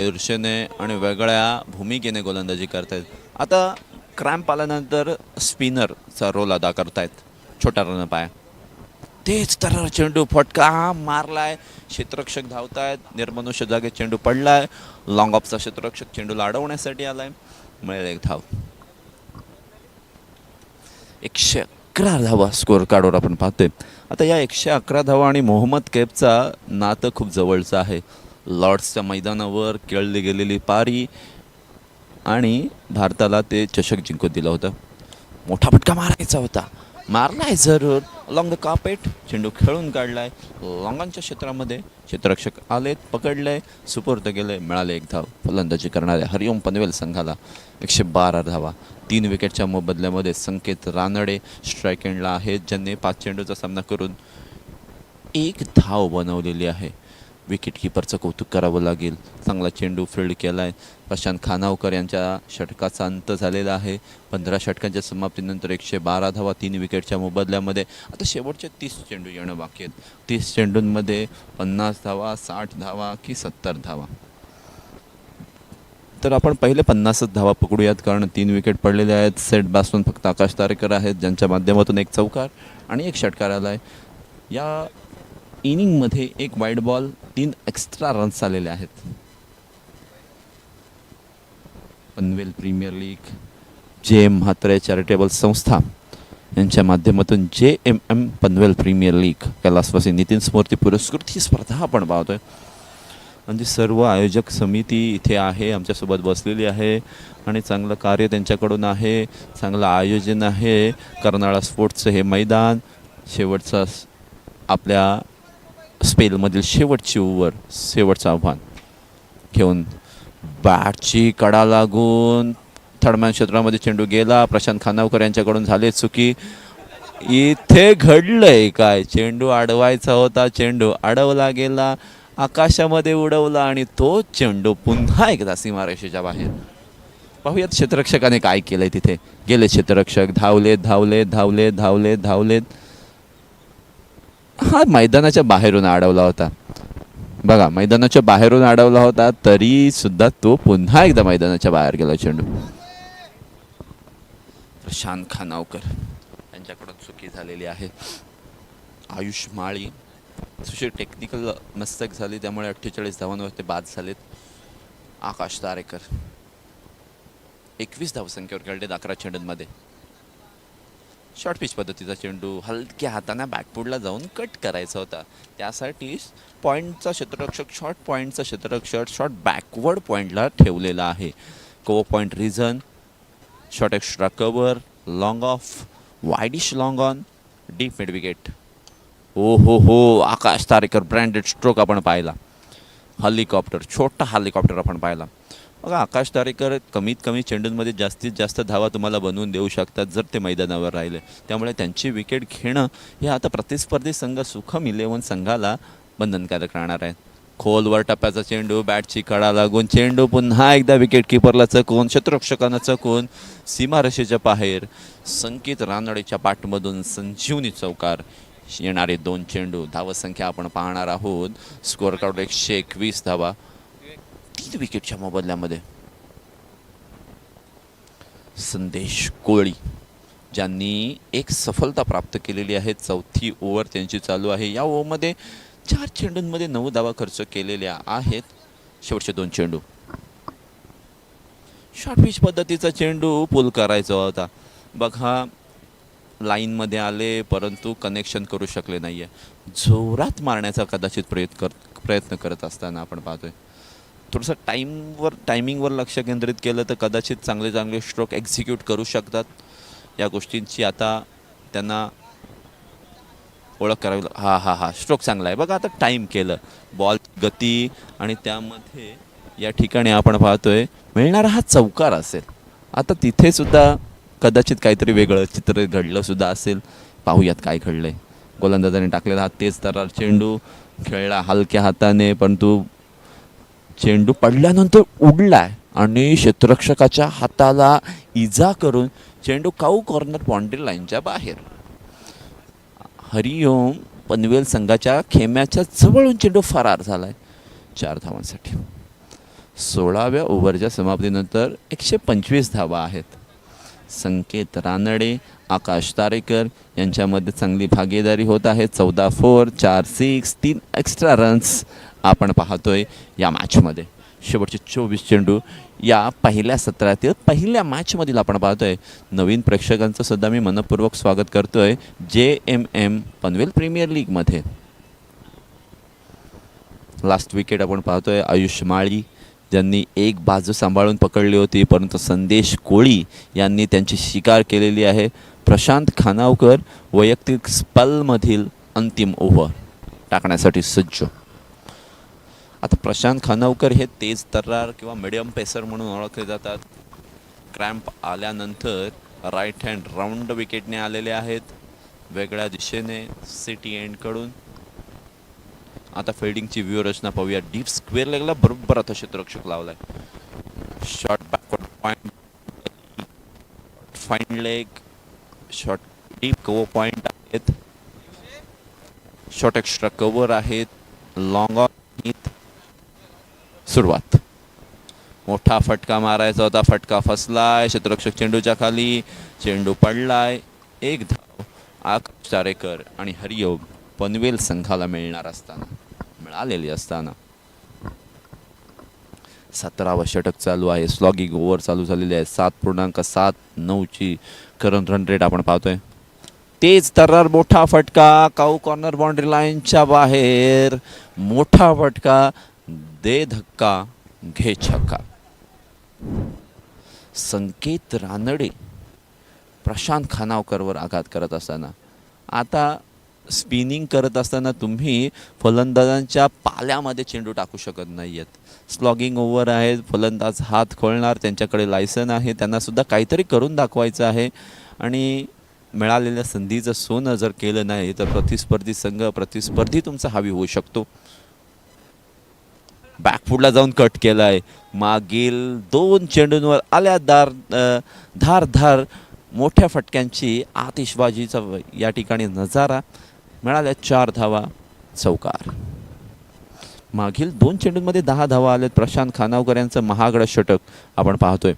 ईर्षेने आणि वेगळ्या भूमिकेने गोलंदाजी करतायत. आता क्रॅम्प आल्यानंतर स्पिनरचा रोल अदा करतायत छोटा रन पाया. तेच तर चेंडू फटका मारलाय, क्षेत्ररक्षक धावतायत, निर्मनुष्य जागे चेंडू पडलाय, लॉंग ऑफचा क्षेत्ररक्षक चेंडूला अडवण्यासाठी आलाय, मिळेल एक धाव. 111 धावा स्कोअर कार्डवर आपण पाहतोय. आता या 111 धावा आणि मोहम्मद कैफचा नातं खूप जवळचं आहे. लॉर्ड्सच्या मैदानावर खेळली गेलेली पारी आणि भारताला ते चषक जिंकून दिलं होतं. मोठा फटका मारायचा होता, मारलाय जरूर अलॉंग द कार्पेट, चेंडू खेळून काढलाय लॉंगांच्या क्षेत्रामध्ये, क्षेत्ररक्षक आलेत, पकडलंय, सुपूर्द केलंय, मिळाले एक धाव. फलंदाजी करणाऱ्या हरिओम पनवेल संघाला 112 धावा. 3 विकेटच्या मोबदल्यामध्ये संकेत रानडे स्ट्राईक एंडला आहेत, ज्यांनी 5 चेंडूचा सामना करून 1 धाव बनवलेली आहे. विकेट किपरचं कौतुक करावं लागेल, चांगला चेंडू फील्ड केला आहे. प्रशांत खानावकर यांच्या षटकाचा अंत झालेला आहे. 15 षटकांच्या समाप्तीनंतर 112 धावा 3 विकेटच्या मोबदल्यामध्ये. आता शेवटचे 30 चेंडू येणं बाकी आहेत. 30 चेंडूंमध्ये 50 धावा, 60 धावा की 70 धावा. तर आपण पहिले 50 धावा पकडूयात, कारण 3 विकेट पडलेले आहेत. सेट बॅट्समन फक्त आकाश तारेकर आहेत, ज्यांच्या माध्यमातून 1 चौकार आणि 1 षटकार आला आहे. या इनिंगमध्ये 1 वाईड बॉल, 3 एक्स्ट्रा रन्स आलेले आहेत. Panvel premier league, JM Mhatre charitable संस्था यांच्या माध्यमातून JMM पनवेल प्रीमियर लीग कैलासवासी नितीन स्मृती पुरस्कृत ही स्पर्धा आपण पाहतोय. म्हणजे सर्व आयोजक समिती इथे आहे, आमच्यासोबत बसलेली आहे आणि चांगलं कार्य त्यांच्याकडून आहे, चांगलं आयोजन आहे. कर्नाळा स्पोर्ट्सचं हे मैदान शेवटचा आपल्या स्पेलमधील शेवटची ओव्हर, शेवटचं आव्हान घेऊन बॅटची कडा लागून थर्डमॅन क्षेत्रामध्ये चेंडू गेला. प्रशांत खानावकर यांच्याकडून झाले चुकी. इथे घडलंय काय, चेंडू अडवायचा होता, चेंडू अडवला गेला, आकाशामध्ये उडवला आणि तो चेंडू पुन्हा एकदा सीमारेषेच्या बाहेर. पाहूयात क्षेत्ररक्षकाने काय केलंय. तिथे गेले क्षेत्ररक्षक, धावलेत धावलेत धावलेत धावलेत धावलेत. हा मैदानाच्या बाहेरून अडवला होता बघा, मैदानाच्या बाहेरून अडवला होता, तरी सुद्धा तो पुन्हा एकदा मैदानाच्या बाहेर गेला चेंडू. प्रशांत खानावकर यांच्याकडून चुकी झालेली आहे. आयुष माळी सुशील टेक्निकल मिस्टेक झाली, त्यामुळे 48 धावांवर ते बाद झालेत. आकाश तारेकर 21 धावसंख्येवर खेळले 11 चेंडूंमध्ये. शॉर्ट पिच पद्धतीचा चेंडू हलक्या हाताने बॅकफुटला जाऊन कट करायचा होता, त्यासाठी पॉईंटचा क्षेत्ररक्षक, शॉर्ट पॉईंटचा क्षेत्ररक्षक शॉर्ट बॅकवर्ड पॉईंटला ठेवलेला आहे. Cover point region, short extra cover, long off, wideish long on, deep mid wicket. ओ हो, आकाश तारेकर ब्रँडेड स्ट्रोक आपण पाहिला. हेलिकॉप्टर, छोटा हेलिकॉप्टर आपण पाहिला. बघा, आकाश तारेकर कमीत कमी चेंडूंमध्ये जास्तीत जास्त धावा तुम्हाला बनवून देऊ शकतात जर ते मैदानावर राहिले. त्यामुळे त्यांची विकेट घेणं हे आता प्रतिस्पर्धी संघ सुखम 11 संघाला बंधनकारक राहणार आहे. खोलवर टप्प्याचा चेंडू, बॅटची कडा लागून चेंडू पुन्हा एकदा विकेट किपरला चकवून, क्षेत्ररक्षकांना चकवून सीमारेषेच्या बाहेर. संकेत रानडेच्या बॅटमधून संजीवनी चौकार. येणारे 2 चेंडू, धावसंख्या आपण पाहणार आहोत. स्कोअर कार्ड 121 धावा 3 विकेटच्या मोबदल्यामध्ये. संदेश कोळी ज्यांनी 1 सफलता प्राप्त केलेली आहे. 4थी ओव्हर त्यांची चालू आहे. या ओव्हरमध्ये 4 चेंडूंमध्ये 9 धावा खर्च केलेल्या आहेत. शेवटचे 2 चेंडू, शॉर्ट पिच पद्धतीचा चेंडू पुल करायचा होता. बघा, लाईनमध्ये आले परंतु कनेक्शन करू शकले नाही आहे. जोरात मारण्याचा कदाचित प्रयत्न करत असताना आपण पाहतोय. थोडंसं टायमिंगवर लक्ष केंद्रित केलं तर कदाचित चांगले स्ट्रोक एक्झिक्यूट करू शकतात. या गोष्टींची आता त्यांना ओळख करावी. हा स्ट्रोक चांगला आहे बघा. आता टाईम केलं, बॉल गती आणि त्यामध्ये या ठिकाणी आपण पाहतोय मिळणारा हा चौकार असेल. आता तिथे सुद्धा कदाचित काहीतरी वेगळं चित्र घडलं सुद्धा असेल. पाहूयात काय घडलंय. गोलंदाजाने टाकलेला हा तेज तरार चेंडू खेळला हलक्या हाताने, परंतु चेंडू पडल्यानंतर उडलाय आणि क्षेत्ररक्षकाच्या हाताला इजा करून चेंडू काऊ कॉर्नर बाउंड्री लाईनच्या बाहेर. हरिओम पनवेल संघाच्या खेम्याच्या जवळून चेंडू फरार झालाय 4 धावांसाठी. 16व्या ओव्हरच्या समाप्तीनंतर 125 धावा आहेत. संकेत रानडे, आकाश तारेकर यांच्यामध्ये चांगली भागीदारी होत आहे. 14-4, 4-6, 3 एक्स्ट्रा रन्स आपण पाहतोय या मॅचमध्ये. शेवटचे 24 चेंडू या पहिल्या सत्रातील पहिल्या मॅचमधील आपण पाहतोय. नवीन प्रेक्षकांचं सुद्धा मी मनपूर्वक स्वागत करतोय JMM पनवेल प्रीमियर लीगमध्ये. लास्ट विकेट आपण पाहतोय आयुष माळी ज्यांनी एक बाजू सांभाळून पकडली होती, परंतु संदेश कोळी यांनी त्यांची शिकार केलेली आहे. प्रशांत खानावकर वैयक्तिक स्पेलमधील अंतिम ओव्हर टाकण्यासाठी सज्ज. आता प्रशांत खानावकर हे तेज तर्रार किंवा मिडियम पेसर म्हणून ओळखले जातात. क्रॅम्प आल्यानंतर राईट हँड राऊंड विकेटने आलेले आहेत वेगळ्या दिशेने सिटी एंडकडून. आता फिल्डिंगची व्यूहरचना पाहूया. डीप स्क्वेअर लेगला बरोबर आता क्षेत्ररक्षक लावलाय. Short backward point, fine leg, short deep cover point आहेत, शॉर्ट एक्स्ट्रा कव्हर आहेत, लॉंग ऑन. सुरुवात मोठा फटका मारायचा होता, फटका फसलाय. क्षेत्ररक्षक चेंडूच्या खाली, चेंडू पडलाय. एक धाव आकाश तारेकर आणि हरिओम पनवेल संघाला मिळालेली असताना 17वा षटक चालू आहे. स्लॉगिंग ओव्हर चालू झालेली आहे. 7.79 ची करंट रन रेट आपण पाहतोय. तेज तर्रार मोठा फटका, काऊ कॉर्नर बाउंड्री लाईनच्या बाहेर. मोठा फटका, दे धक्का घे छक्का. संकेत रानडे प्रशांत खानावकरवर आघात करत असताना, आता स्पिनिंग करत असताना तुम्ही फलंदाजांच्या पाल्यामध्ये चेंडू टाकू शकत नाही आहेत. स्लॉगिंग ओव्हर आहे, फलंदाज हात खोलणार, त्यांच्याकडे लायसन आहे, त्यांना सुद्धा काहीतरी करून दाखवायचं आहे. आणि मिळालेल्या संधीचं सोनं जर केलं नाही तर प्रतिस्पर्धी संघ, प्रतिस्पर्धी तुमचा हावी होऊ शकतो. बॅकफुटला जाऊन कट केलाय. मागील 2 चेंडूंवर आल्या धार मोठ्या फटक्यांची आतिषबाजीचा या ठिकाणी नजारा. मिळाल्या 4 धावा, चौकार. मागील 2 चेंडूंमध्ये 10 धावा आल्यात. प्रशांत खानावकर यांचं महागडं षटक आपण पाहतोय.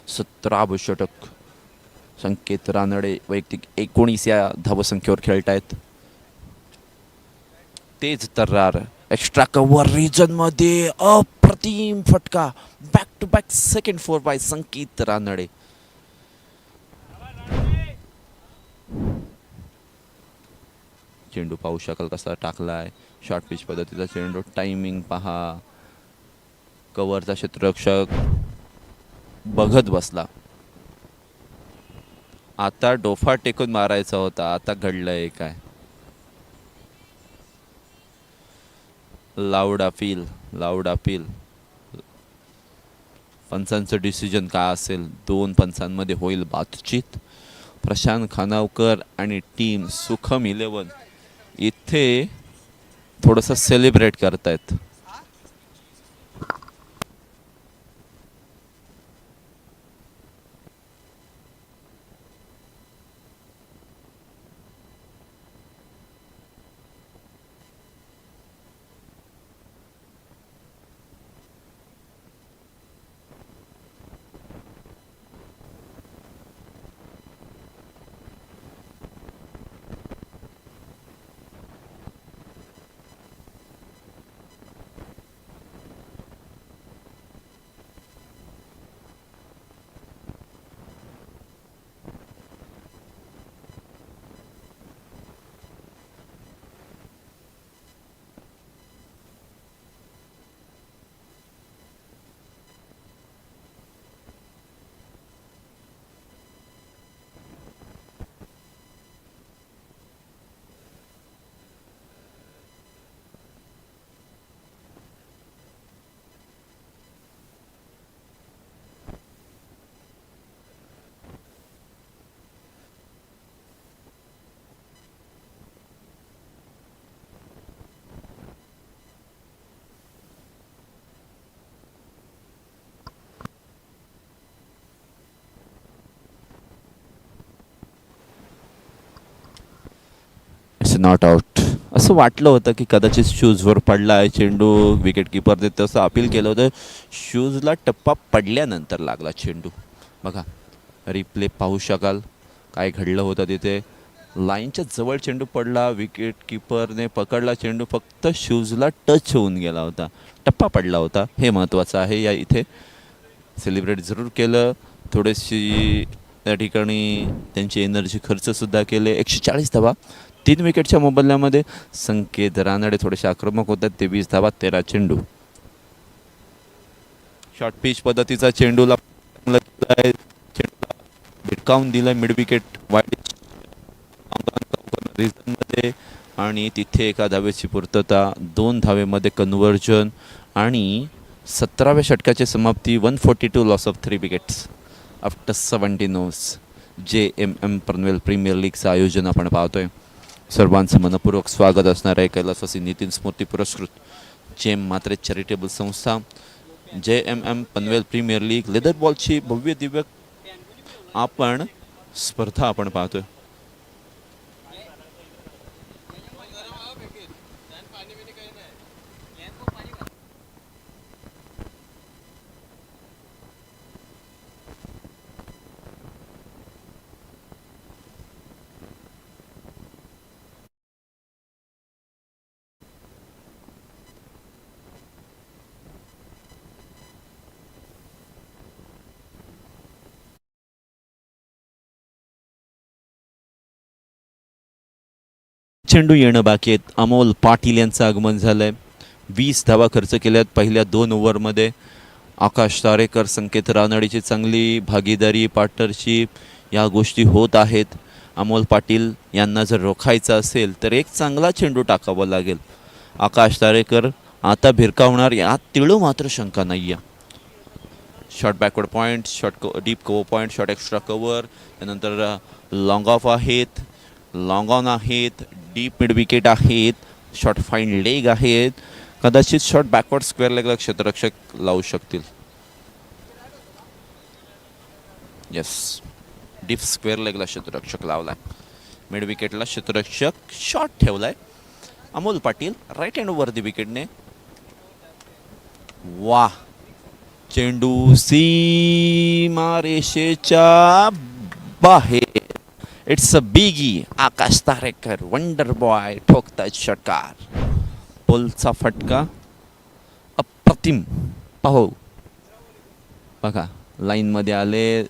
17वे षटक. संकेत रानडे वैयक्तिक 19 या धावसंख्येवर खेळतायत. तेज तर्रार एक्स्ट्रा कव्हर रिजन मध्ये अप्रतिम फटका. Back to back second 4 by Sanket Ranade. चेंडू पाहू शकाल कसा टाकलाय. शॉर्ट पिच पद्धतीचा चेंडू. टायमिंग पहा. कव्हरचा क्षेत्ररक्षक बघत बसला. आता डोफा टेकून मारायचा होता. आता घडलंय काय? Loud appeal. पंचांचं डिसिजन काय असेल? 2 पंचांमध्ये होईल बातचीत. प्रशांत खानावकर आणि टीम सुखम 11 इथे थोडंसं सेलिब्रेट करतायत. नॉट आउट असं वाटलं होतं की कदाचित शूजवर पडला आहे चेंडू, विकेट किपरने तसं अपील केलं होतं. शूजला टप्पा पडल्यानंतर लागला चेंडू. बघा, रिप्ले पाहू शकाल काय घडलं होतं तिथे. लाईनच्या जवळ चेंडू पडला, विकेट किपरने पकडला चेंडू, फक्त शूजला टच होऊन गेला होता, टप्पा पडला होता. हे महत्त्वाचं आहे. या इथे सेलिब्रेट जरूर केलं, थोडीशी त्या ठिकाणी त्यांची एनर्जी खर्चसुद्धा केले. 140 धावा 3 विकेटच्या मोबदल्यामध्ये. संकेत रानडे थोडेसे आक्रमक होतात. 23 धावा 13 चेंडू. शॉर्ट पिच पद्धतीचा चेंडूला भिटकावून दिलाय मिड विकेट वाईड मध्ये, आणि तिथे एका धावेची पूर्तता, 2 धावेमध्ये कन्व्हर्जन आणि 17व्या षटकाची समाप्ती. 142 loss of 3 wickets after 17 overs. JMM Panvel premier लीगचं आयोजन आपण पाहतोय. सर्वांचं मनपूर्वक स्वागत असणार आहे. कैलासवासी नितीन स्मृती पुरस्कृत जेम म्हात्रे चॅरिटेबल संस्था, JMM Panvel premier league leather बॉलची भव्य दिव्य आपण स्पर्धा आपण पाहतोय. चेंडू येणं बाकी आहेत. अमोल पाटील यांचं आगमन झालंय. 20 धावा खर्च केल्यात पहिल्या 2 ओव्हरमध्ये. आकाश तारेकर, संकेत रानडेची चांगली भागीदारी, पार्टनरशिप या गोष्टी होत आहेत. अमोल पाटील यांना जर रोखायचं असेल तर एक चांगला चेंडू टाकावा लागेल. आकाश तारेकर आता भिरकावणार यात तिळू मात्र शंका नाही आहे. Short backward point, short deep cover point, short extra cover, त्यानंतर लॉंग ऑफ आहेत, लॉंग ऑन आहेत, डीप मिड विकेट आहेत, शॉर्ट फाईन लेग आहेत. कदाचित शॉर्ट बॅकवर्ड स्क्वेअर लेगला क्षेत्ररक्षक लावू शकतील. येस, डीप स्क्वेअर लेगला क्षेत्ररक्षक लावलाय. मिड विकेटला क्षेत्ररक्षक शॉर्ट ठेवलाय. अमोल पाटील राईट हँड वरती विकेटने. वाह, चेंडू सीमा रेषेच्या बाहेर. It's a biggie. Akash Tarekar wonder boy ठोकतायत षटकार. पोलचा फटका अप्रतिम. पाहू, बघा लाईनमध्ये आले,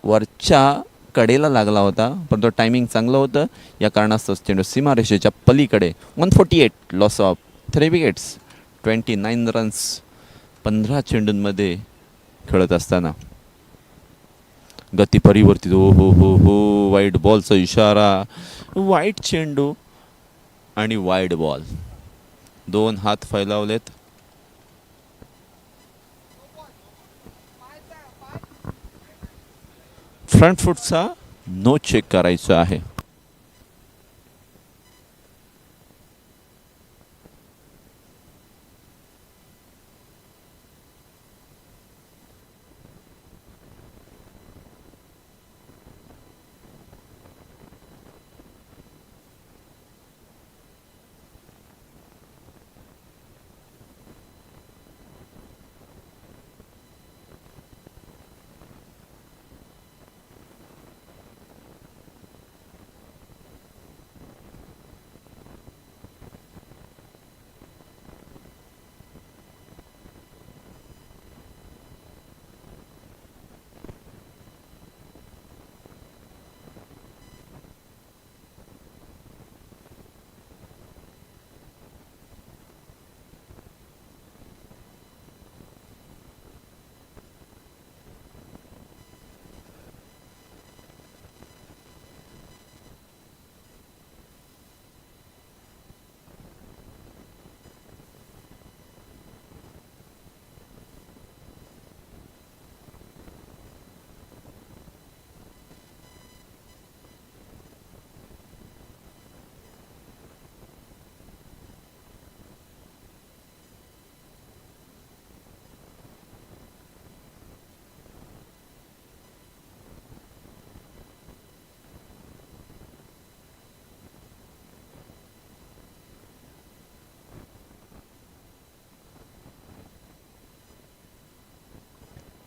वरच्या कडेला लागला होता पण तो टायमिंग चांगलं होतं. या कारणास्तव चेंडू सीमारेषेच्या पलीकडे. 148 लॉस ऑफ 3 विकेट्स, 29 रन्स 15 चेंडूंमध्ये खेळत असताना. गती परिवर्तित. हो हो हो हो, वाईड बॉलचा इशारा. वाईट चेंडू आणि वाईड बॉल. 2 हात फैलावलेत. फ्रंट फुटचा नो चेक करायचा आहे.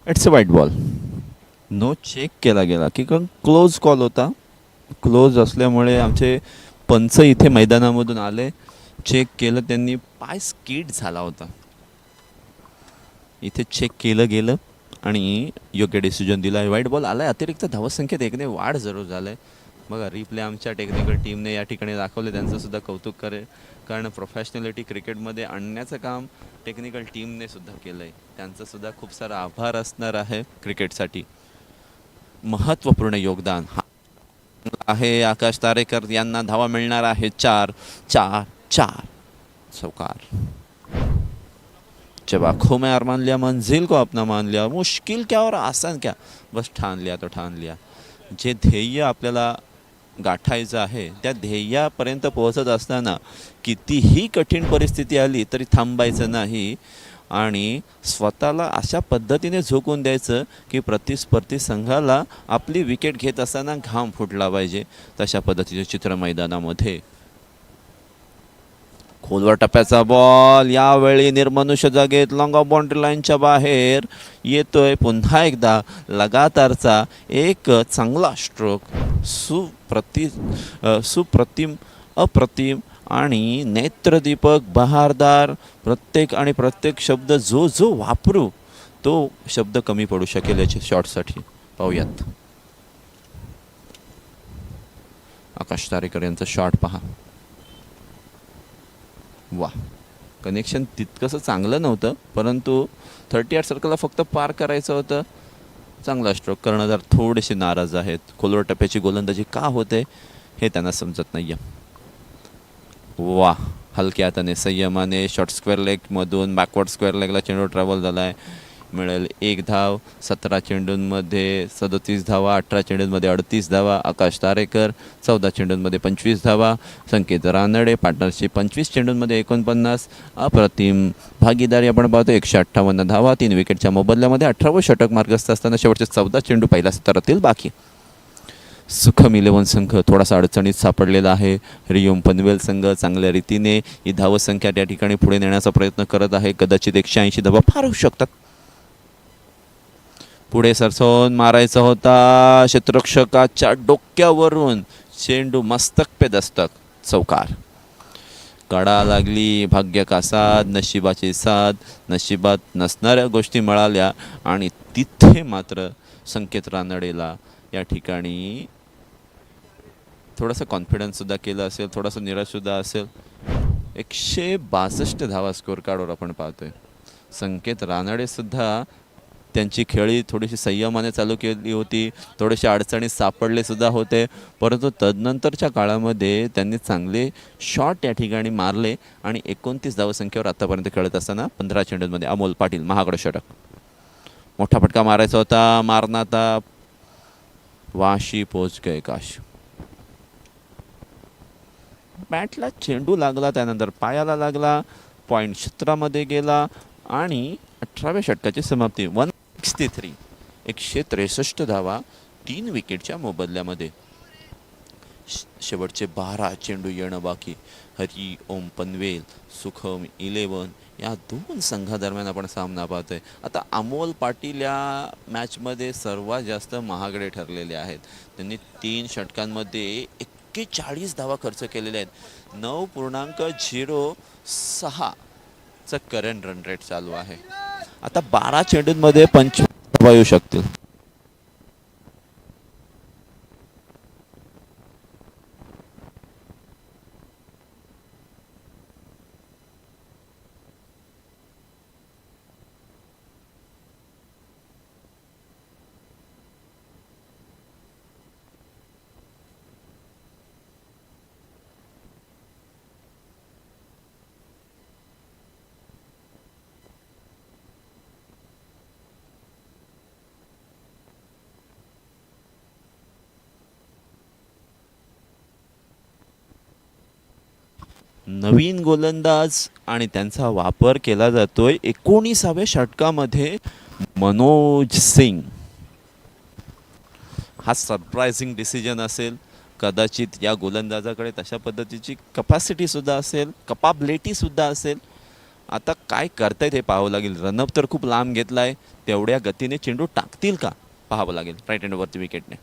इट्स अ वाईट बॉल. नो चेक केला गेला की कारण क्लोज कॉल होता. क्लोज असल्यामुळे आमचे पंच इथे मैदानामधून आले, चेक केलं त्यांनी, पाय स्किड झाला होता. इथे चेक केलं गेलं आणि योग्य डिसिजन दिला आहे. वाईट बॉल आला आहे. अतिरिक्त धावसंख्येत एकने वाढ जरूर झालं आहे. बघा रिप्ले आमच्या टेक्निकल टीमने या ठिकाणी दाखवले, त्यांचंसुद्धा कौतुक करेल. कारण प्रोफेशनॅलिटी क्रिकेटमध्ये आणण्याचं काम टेक्निकल टीमने सुद्धा केलं आहे. त्यांचंसुद्धा खूप सारा आभार असणार आहे. क्रिकेटसाठी महत्त्वपूर्ण योगदान आहे. आकाश तारेकर यांना धावा मिळणार आहे 4 4 4. चौकार. जब आंखों में अरमान लिया, मंजिल को अपना मान लिया, मुश्किल क्या और आसान क्या, बस ठान लिया तो ठान लिया. जे ध्येय आपल्याला गाठायचं आहे त्या ध्येयापर्यंत पोहोचत असताना कितीही कठीण परिस्थिती आली तरी थांबायचं नाही आणि स्वतःला अशा पद्धतीने झोकून द्यायचं की प्रतिस्पर्धी संघाला आपली विकेट घेत असताना घाम फुटला पाहिजे. तशा पद्धतीचे चित्र मैदानामध्ये. खोलवर टप्प्याचा बॉल यावेळी निर्मनुष्य जागेत लॉंग ऑफ बाउंड्री लाईनच्या बाहेर येतोय. पुन्हा एकदा लगातारचा एक चांगला स्ट्रोक. सुप्रतिम अप्रतिम आणि नेत्रदीपक बहारदार. प्रत्येक शब्द जो वापरू तो शब्द कमी पडू शकेल याच्या शॉटसाठी. पाहूयात आकाश तारेकर यांचा शॉट पहा. वा, कनेक्शन तितकंसं चांगलं नव्हतं परंतु 38 सर्कलला फक्त पार करायचं होतं. चांगला स्ट्रोक. कर्णधार थोडेसे नाराज आहेत. खोलवर टप्प्याची गोलंदाजी का होते हे त्यांना समजत नाही आहे. वा, हलक्या हाताने संयमाने शॉर्ट स्क्वेअर लेगमधून बॅकवर्ड स्क्वेअर लेगला चेंडू ट्रॅव्हल झाला आहे. मिळेल 1 धाव. 17 चेंडूंमध्ये 37 धावा, 18 चेंडूंमध्ये 38 धावा. आकाश तारेकर 14 चेंडूंमध्ये 25 धावा. संकेत रानडे पार्टनरशिप 25 चेंडूंमध्ये 49. अप्रतिम भागीदारी आपण पाहतो. 158 धावा, 3 विकेटच्या मोबदल्यामध्ये 18वं षटक मार्गस्थ असताना शेवटचे 14 चेंडू पहिल्या सत्रातील बाकी. सुखम 11 संघ थोडासा अडचणीत सापडलेला आहे. रियोम पनवेल संघ चांगल्या रीतीने ही धावसंख्या त्या ठिकाणी पुढे नेण्याचा प्रयत्न करत आहे. कदाचित 180 धावा फार होऊ शकतात. पुढे सरसवून मारायचा होता. क्षेत्ररक्षकाच्या डोक्यावरून चेंडू मस्तक पे दस्तक. चौकार. कडा लागली. भाग्य का साथ, नशिबाची साथ. नशिबात नसणाऱ्या गोष्टी मिळाल्या आणि तिथे मात्र संकेत रानडेला या ठिकाणी थोडासा कॉन्फिडन्ससुद्धा केलं असेल, थोडासा निराशसुद्धा असेल. 162 धावा स्कोअर कार्डवर आपण पाहतोय. संकेत रानडेसुद्धा त्यांची खेळी थोडीशी संयमाने चालू केली होती. थोडेसे अडचणीत सापडले सुद्धा होते परंतु तदनंतरच्या काळामध्ये त्यांनी चांगले शॉट या ठिकाणी मारले आणि 29 धावसंख्येवर आतापर्यंत खेळत असताना 15 चेंडूंमध्ये अमोल पाटील महागडं षटक. मोठा फटका मारायचा होता. मारनाता वाशी पोच गए काश. बॅटला चेंडू लागला, त्यानंतर पायाला लागला, पॉईंट क्षेत्रामध्ये गेला आणि 18व्या षटकाची समाप्ती. 163 163 धावा 3 विकेटच्या मोबदल्यामध्ये. शेवटचे 12 चेंडू येणं बाकी. हरी ओम पनवेल सुखम 11 या 2 संघादरम्यान आपण सामना पाहतोय. आता अमोल पाटील या मॅचमध्ये सर्वात जास्त महागडे ठरलेले आहेत. त्यांनी 3 षटकांमध्ये 41 धावा खर्च केलेल्या आहेत. 9.06 चा करंट रन रेट चालू आहे. आता 12 चेंडूंमध्ये 25 धावा येऊ शकतील. नवीन गोलंदाज आणि त्यांचा वापर केला जातोय 19व्या षटकामध्ये. मनोज सिंग. हा सरप्रायझिंग डिसिजन असेल. कदाचित या गोलंदाजाकडे तशा पद्धतीची कपॅसिटी सुद्धा असेल, कपाबिलिटी सुद्धा असेल आता काय करतायत हे पाहावं लागेल. रनअप तर खूप लांब घेतलाय, तेवढ्या गतीने चेंडू टाकतील का पाहावं लागेल. राईट हँडवरती विकेटने.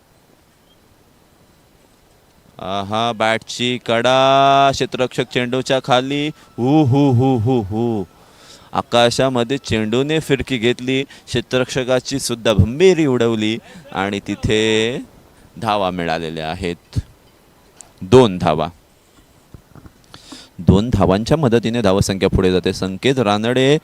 हा बॅटची कडा, क्षेत्ररक्षक चेंडूच्या खाली. हु हु हु हु हु आकाशामध्ये चेंडूने फिरकी घेतली, क्षेत्ररक्षकाची सुद्धा भंबेरी उडवली आणि तिथे धावा मिळालेल्या आहेत. 2 धावा. 2 धावांच्या मदतीने धावसंख्या पुढे जाते. संकेत रानडे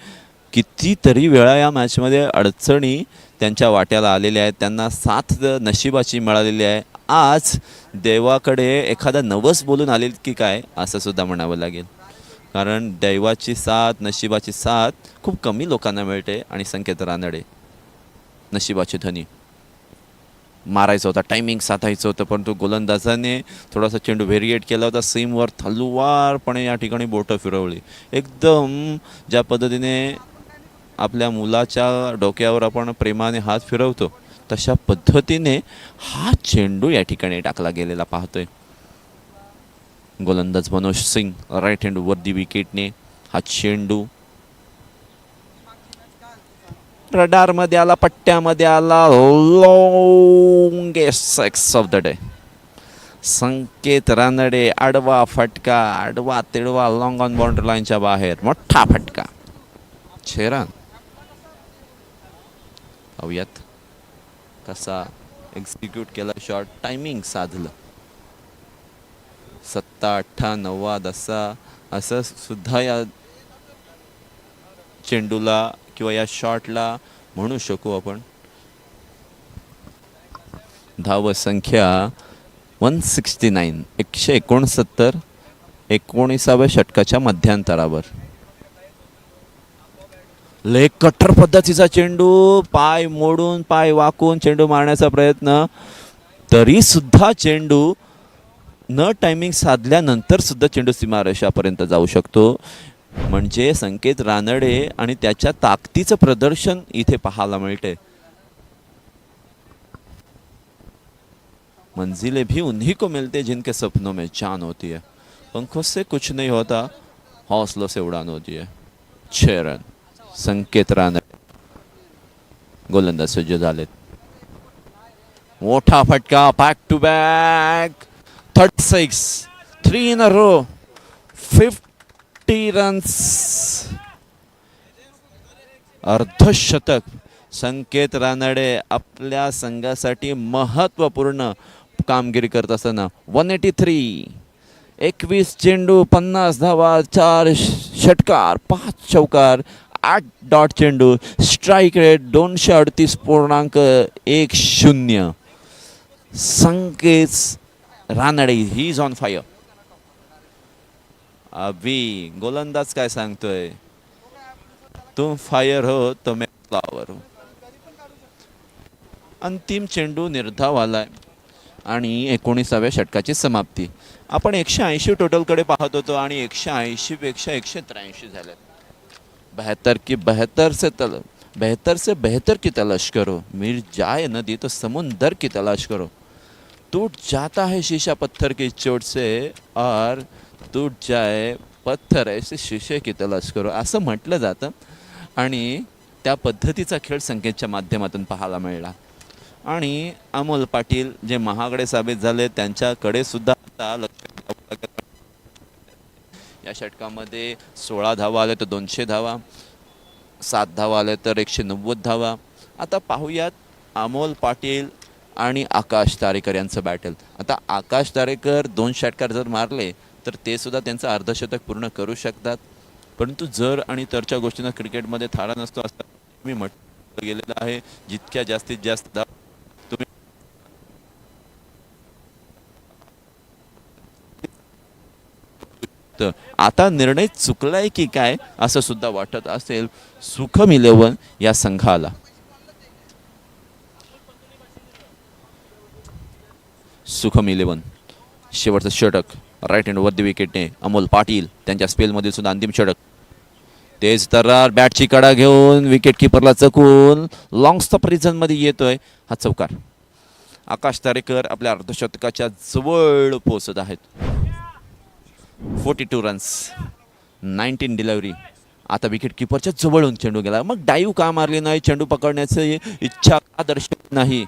कितीतरी वेळा या मॅचमध्ये अडचणी त्यांच्या वाट्याला आलेल्या आहेत. त्यांना साथ नशिबाची मिळालेली आहे. आज देवाकडे एखादा नवस बोलून आले की काय असं सुद्धा म्हणावं लागेल. कारण दैवाची साथ, नशिबाची साथ खूप कमी लोकांना मिळते आणि संकेत रानडे नशिबाचे धनी. मारायचं होता, टायमिंग साधायचं होतं, परंतु गोलंदाजाने थोडासा चेंडू व्हेरिएट केला होता. सीमवर हलवारपणे या ठिकाणी बोटं फिरवली. एकदम ज्या पद्धतीने आपल्या मुलाच्या डोक्यावर आपण प्रेमाने हात फिरवतो तशा पद्धतीने हा चेंडू या ठिकाणी टाकला गेलेला पाहतोय. गोलंदाज मनोज सिंग राईट हँड वरती विकेटने. हा चेंडू रडारमध्ये आला, पट्ट्यामध्ये आला. Longest six of the day. Sanket Ranade आडवा फटका, आडवा तिडवा, लॉंग ऑन बाउंड्री लाईनच्या बाहेर मोठा फटका. 6 रन. पाहूयात कसा एक्झिक्यूट केला शॉट, टायमिंग साधलं. 7, 8, 9 असं सुद्धा या चेंडूला किंवा या शॉटला म्हणू शकू आपण. धाव संख्या 169, 169, 19व्या षटकाच्या मध्यांतरावर. लेग कट्टर पद्धतीचा चेंडू, पाय मोडून, पाय वाकून चेंडू मारण्याचा प्रयत्न, तरी सुद्धा चेंडू न टायमिंग साधल्यानंतर सुद्धा चेंडू सीमारेषापर्यंत जाऊ शकतो. म्हणजे संकेत रानडे आणि त्याच्या ताकदीचं प्रदर्शन इथे पाहायला मिळते. मंजिलें भी उन्हीं को मिलते जिनके सपनों में जान होती है, पंखों से कुछ नहीं होता, हौसलों से उड़ान होती है. 6 रन. संकेत रानडे गोलंदाज सज्ज झालेत. मोठा फटका, back to back 36, 3 in a row, 50 runs. अर्धशतक. संकेत रानडे आपल्या संघासाठी महत्त्वपूर्ण कामगिरी करत असताना 183, 21 चेंडू, 50 धावा, 4 षटकार, 5 चौकार, 8 डॉट चेंडू, strike rate 238.10. Sanket Ranade he is on fire. अभी गोलंदाज काय सांगतोय, तुम फायर हो तो मैं फ्लावर हो. अंतिम चेंडू निर्धाव आलाय आणि 19व्या षटकाची समाप्ती. आपण 180 टोटलकडे पाहत होतो आणि 180 पेक्षा 183 झाले. बेहतर से बेहतर की तलाश करो, मिल जाए नदी तो समुंदर की तलाश करो, टूट जाता है शीशा पत्थर की चोट से और टूट जाए पत्थर ऐसे शीशे की तलाश करो असं म्हटलं जातं. आणि त्या पद्धतीचा खेळ संकेतच्या माध्यमातून पाहायला मिळाला. आणि अमोल पाटील जे महागडे साबित झाले त्यांच्याकडे सुद्धा आता लक्ष द्यावं लागेल. या षटकामध्ये 16 धावा आले तर 200 धावा, 7 धावा आले तर 190 धावा. आता पाहूयात अमोल पाटील आणि आकाश तारेकर यांचं बॅटल. आता आकाश तारेकर 2 षटकार जर मारले तर ते सुद्धा त्यांचं अर्धशतक पूर्ण करू शकतात. परंतु जर आणि तरच्या गोष्टींना क्रिकेटमध्ये थारा नसतो असं मी म्हटलं गेलेलं आहे. जितक्या जास्तीत जास्त तुम्ही आता निर्णय चुकलाय की काय असं सुद्धा वाटत असेल सुखम 11 या संघाला. सुखम 11 शेवटचं षटक राईट हँड वरती विकेटने अमोल पाटील त्यांच्या स्पेलमधील सुद्धा अंतिम षटक. तेज तर्रार बॅटची कडा घेऊन विकेट किपरला चकून लॉंग स्टॉप मध्ये येतोय हा चौकार. आकाश तारेकर आपल्या अर्धशतकाच्या जवळ पोहोचत आहेत. 42 रन्स, 19 डिलिव्हरी आता विकेट किपरच्या जवळून चेंडू गेला, मग डाईव्ह का मारली नाही, चेंडू पकडण्याची इच्छा का दर्शवली नाही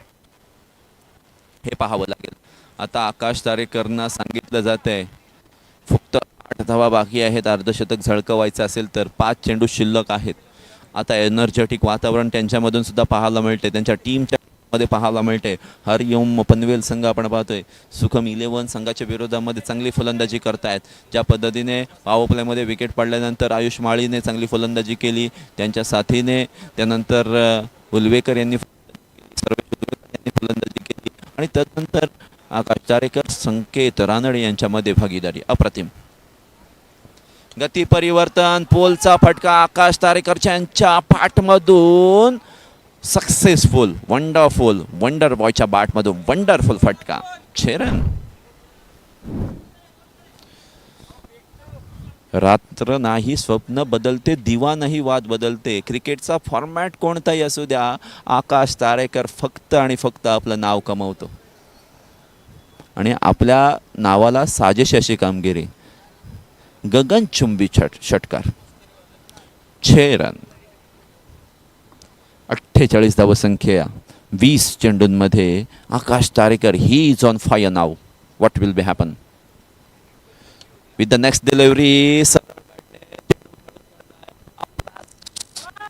हे पाहावं लागेल. आता आकाश तारेकरना सांगितलं जात आहे फक्त 8 धावा बाकी आहेत, अर्धशतक झळकवायचं असेल तर 5 चेंडू शिल्लक आहेत. आता एनर्जेटिक वातावरण त्यांच्यामधून सुद्धा पाहायला मिळते, त्यांच्या टीमच्या मध्ये पाहायला मिळते. हरिओम पनवेल संघ आपण पाहतोय सुखम 11 संघाच्या विरोधामध्ये चांगली फलंदाजी करतायत. ज्या पद्धतीने पॉवर प्लेमध्ये विकेट पडल्यानंतर आयुष माळीने चांगली फलंदाजी केली, त्यांच्या साथीने त्यानंतर उलवेकर यांनी फलंदाजी केली आणि त्यानंतर आकाश तारेकर, संकेत रानडे यांच्यामध्ये भागीदारी अप्रतिम. गती परिवर्तन, पोलचा फटका आकाश तारेकरच्या यांच्या पाठमधून सक्सेसफुल, वंडरफुल, वंडर बॉयच्या बॅटमधून वंडरफुल फटका, 6 रन. रात्र नाही स्वप्न बदलते, दिवा नाही वाद बदलते. क्रिकेटचा फॉर्मॅट कोणताही असू द्या, आकाश तारेकर फक्त आणि फक्त आपलं नाव कमवतो आणि आपल्या नावाला साजेशी अशी कामगिरी. गगनचुंबी षटकार, 6 रन, 48 धावसंख्या 20 चेंडूंमध्ये. Akash Tarekar he is on fire नाव. What will be happen with the next delivery.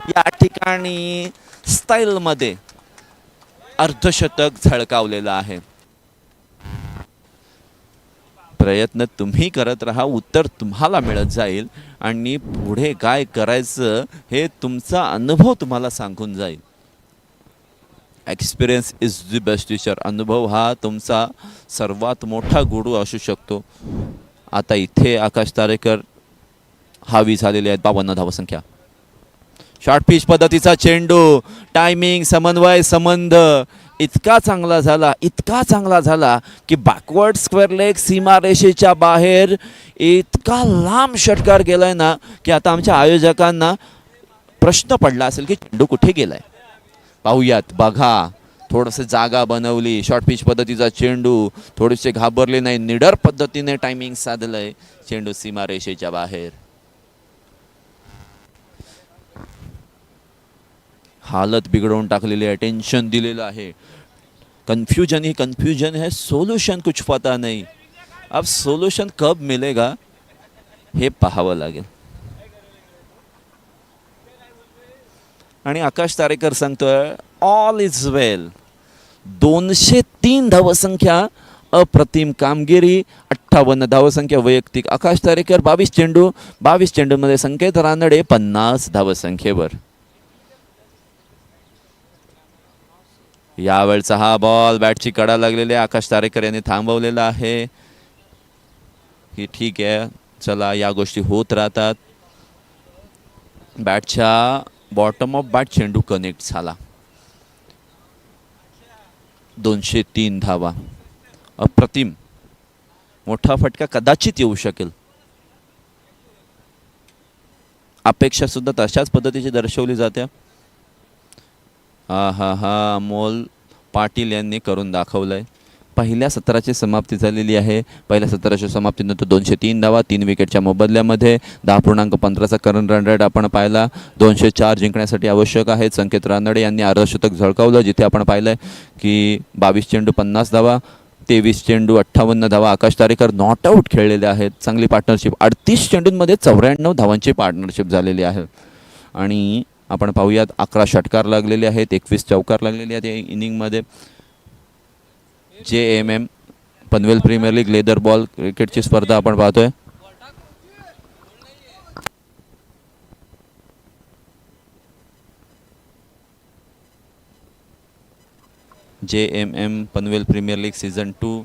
या ठिकाणी स्टाईलमध्ये अर्धशतक झळकावलेलं आहे. प्रयत्न तुम्ही करत राहा, उत्तर तुम्हाला मिळत जाईल आणि पुढे काय करायचं हे तुमचा अनुभव तुम्हाला सांगून जाईल. Experience is the best teacher. अनुभव हा तुमचा सर्वात मोठा गुरु असू शकतो. आता इथे आकाश तारेकर हावी झालेले आहेत. 52 धावसंख्या. शॉर्ट पिच पद्धतीचा चेंडू, टायमिंग, समन्वय, संबंध इतका चांगला झाला की बॅकवर्ड स्क्वेअर लेग सीमारेषेच्या बाहेर इतका लांब षटकार गेलाय ना की आता आमच्या आयोजकांना प्रश्न पडला असेल की चेंडू कुठे गेलाय. पाहूयात, बघा, थोडंसं जागा बनवली. शॉर्ट पिच पद्धतीचा चेंडू, थोडेसे घाबरले नाही, निडर पद्धतीने टायमिंग साधलंय, चेंडू सीमारेषेच्या बाहेर. हालत बिघडवून टाकलेली आहे, टेन्शन दिलेलं आहे. कन्फ्यूजन है, सोल्यूशन कुछ पता नहीं. अब सोल्यूशन कब मिलेगा हे पाहावं लागेल. आणि आकाश तारेकर सांगतोय ऑल इज वेल. 203 धावसंख्या, अप्रतिम कामगिरी. 58 धावसंख्या वैयक्तिक आकाश तारेकर. 22 चेंडूमध्ये संकेत रानडे 50 धावसंख्येवर. यावेळचा हा बॉल बॅटची कडा लागलेली आहे, आकाश तारेकर यांनी थांबवलेला आहे. ही ठीक आहे, चला, या गोष्टी होत राहतात. बॅटच्या बॉटम ऑफ बॅट चेंडू कनेक्ट झाला. 203 धावा, अप्रतिम. मोठा फटका कदाचित येऊ शकेल. अपेक्षा सुद्धा तशाच पद्धतीची दर्शवली जाते. हा अमोल पाटील यांनी करून दाखवलंय. पहिल्या सत्राची समाप्ती झालेली आहे. पहिल्या सत्राच्या समाप्तीनंतर 203 धावा, 3 विकेटच्या मोबदल्यामध्ये 10.15चा करंट रन रेट आपण पाहिला. 204 जिंकण्यासाठी आवश्यक आहे. संकेत रानडे यांनी अर्धशतक झळकावलं, जिथे आपण पाहिलंय की 22 चेंडू 50 धावा, 23 चेंडू 58 धावा. आकाश तारेकर नॉट आऊट खेळलेले आहेत. चांगली पार्टनरशिप, 38 चेंडूंमध्ये 94 धावांची पार्टनरशिप झालेली आहे. आणि आपण पाहूयात 11 षटकार लागलेले आहेत, 21 चौकार लागलेले आहेत या इनिंगमध्ये. JMM Panvel premier league leather ball क्रिकेटची स्पर्धा आपण पाहतोय. JMM Panvel premier league season 2